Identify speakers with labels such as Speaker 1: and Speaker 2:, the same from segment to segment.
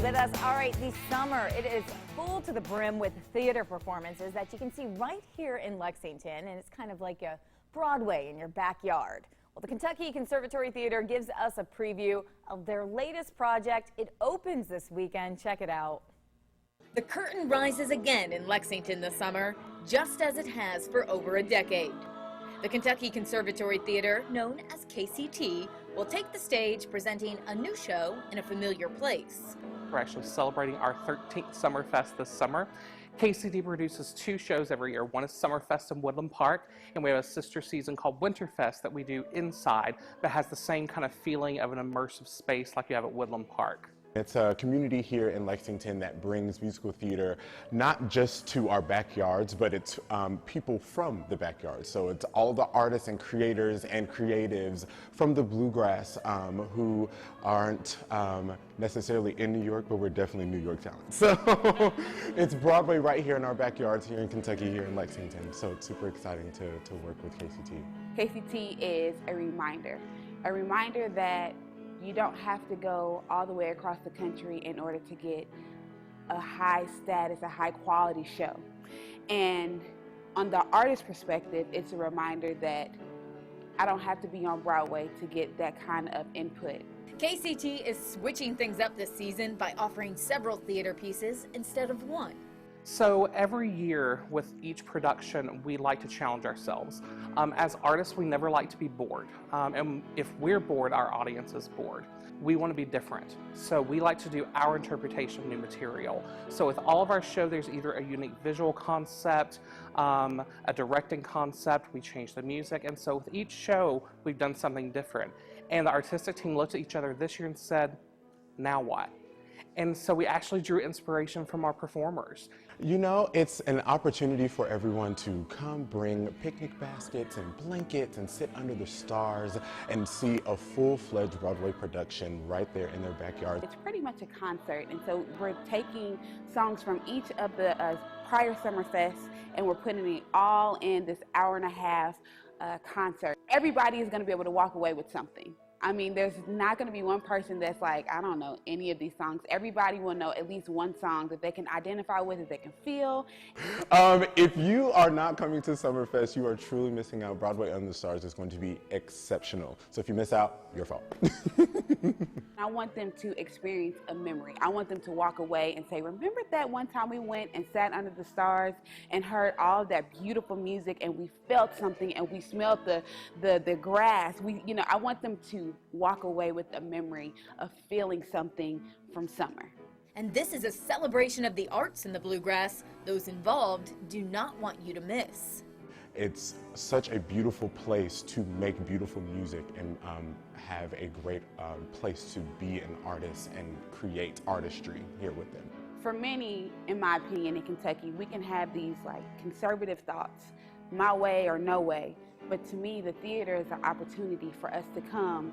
Speaker 1: with us. All right, the summer, it is full to the brim with theater performances that you can see right here in Lexington, and it's kind of like a Broadway in your backyard. Well, the Kentucky Conservatory Theatre gives us a preview of their latest project. It opens this weekend. Check it out. The curtain rises again in Lexington this summer, just as it has for over a decade. The Kentucky Conservatory Theatre, known as KCT, will take the stage presenting a new show in a familiar place.
Speaker 2: We're actually celebrating our 13th Summerfest this summer. KCT produces 2 shows every year. One is Summerfest in Woodland Park, and we have a sister season called Winterfest that we do inside, but has the same kind of feeling of an immersive space like you have at Woodland Park.
Speaker 3: It's a community here in Lexington that brings musical theater not just to our backyards, but it's people from the backyard. So it's all the artists and creators and creatives from the bluegrass who aren't necessarily in New York, but we're definitely New York talent. So it's Broadway right here in our backyards here in Kentucky, here in Lexington. So it's super exciting to work with KCT.
Speaker 4: KCT is a reminder that you don't have to go all the way across the country in order to get a high status, a high quality show. And on the artist perspective, it's a reminder that I don't have to be on Broadway to get that kind of input.
Speaker 1: KCT is switching things up this season by offering several theater pieces instead of one.
Speaker 2: So every year with each production, we like to challenge ourselves. As artists, we never like to be bored. And if we're bored, our audience is bored. We want to be different. So we like to do our interpretation of new material. So with all of our show, there's either a unique visual concept, a directing concept, we change the music. And so with each show, we've done something different. And the artistic team looked at each other this year and said, now what? And so we actually drew inspiration from our performers.
Speaker 3: You know, it's an opportunity for everyone to come bring picnic baskets and blankets and sit under the stars and see a full-fledged Broadway production right there in their backyard.
Speaker 4: It's pretty much a concert, and so we're taking songs from each of the prior Summerfests and we're putting it all in this hour-and-a-half concert. Everybody is going to be able to walk away with something. I mean, there's not going to be one person that's like, I don't know any of these songs. Everybody will know at least one song that they can identify with, that they can feel.
Speaker 3: If you are not coming to Summerfest, you are truly missing out. Broadway Under the Stars is going to be exceptional. So if you miss out, your fault.
Speaker 4: I want them to experience a memory. I want them to walk away and say, remember that one time we went and sat under the stars and heard all of that beautiful music and we felt something and we smelled the grass. I want them to walk away with a memory of feeling something from summer.
Speaker 1: And this is a celebration of the arts in the bluegrass those involved do not want you to miss.
Speaker 3: It's such a beautiful place to make beautiful music and have a great place to be an artist and create artistry here with them.
Speaker 4: For many, in my opinion, in Kentucky, we can have these like conservative thoughts, my way or no way. But to me, the theater is an opportunity for us to come,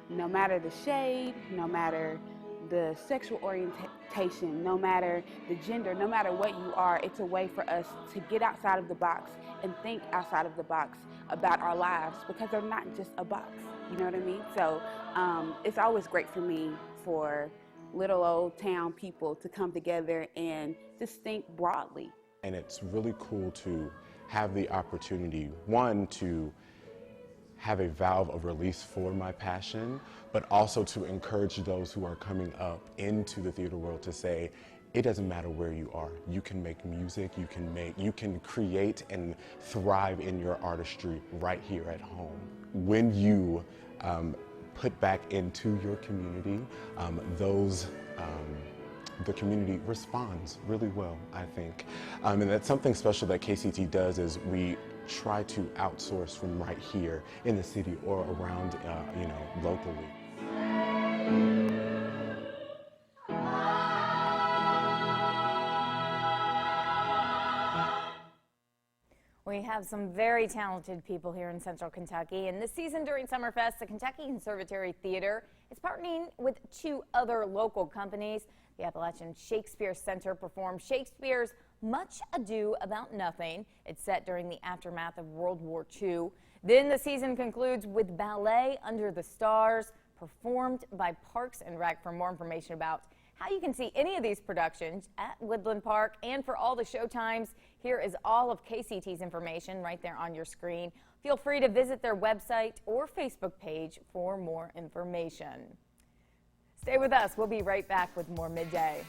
Speaker 4: no matter the shade, no matter the sexual orientation, no matter the gender, no matter what you are. It's a way for us to get outside of the box and think outside of the box about our lives, because they're not just a box, you know what I mean? So it's always great for me for little old town people to come together and just think broadly.
Speaker 3: And it's really cool to have the opportunity, one, to have a valve of release for my passion, but also to encourage those who are coming up into the theater world to say, it doesn't matter where you are. You can make music, you can create and thrive in your artistry right here at home. When you put back into your community, the community responds really well, I think. And that's something special that KCT does, is we try to outsource from right here in the city or around, locally.
Speaker 1: We have some very talented people here in Central Kentucky, and this season during Summerfest, the Kentucky Conservatory Theatre is partnering with 2 other local companies. The Appalachian Shakespeare Center performed Shakespeare's Much Ado About Nothing. It's set during the aftermath of World War II. Then the season concludes with Ballet Under the Stars, performed by Parks and Rec. For more information about how you can see any of these productions at Woodland Park, and for all the show times, here is all of KCT's information right there on your screen. Feel free to visit their website or Facebook page for more information. Stay with us. We'll be right back with more Midday.